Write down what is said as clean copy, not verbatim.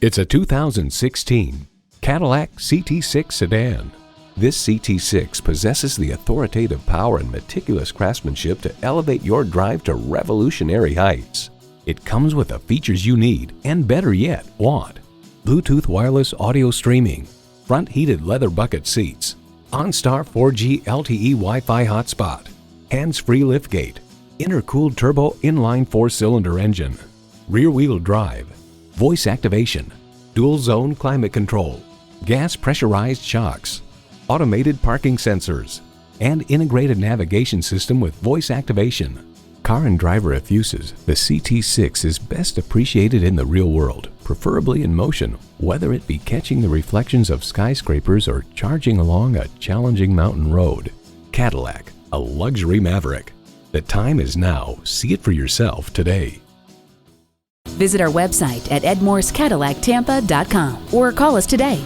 It's a 2016 Cadillac CT6 sedan. This CT6 possesses the authoritative power and meticulous craftsmanship to elevate your drive to revolutionary heights. It comes with the features you need and, better yet, want. Bluetooth wireless audio streaming, front heated leather bucket seats, OnStar 4G LTE Wi-Fi hotspot, hands-free liftgate, intercooled turbo inline 4-cylinder engine, rear-wheel drive, voice activation, dual-zone climate control, gas pressurized shocks, automated parking sensors, and integrated navigation system with voice activation. Car and driver effuses, the CT6 is best appreciated in the real world, preferably in motion, whether it be catching the reflections of skyscrapers or charging along a challenging mountain road. Cadillac, a luxury maverick. The time is now. See it for yourself today. Visit our website at edmorsecadillactampa.com or call us today.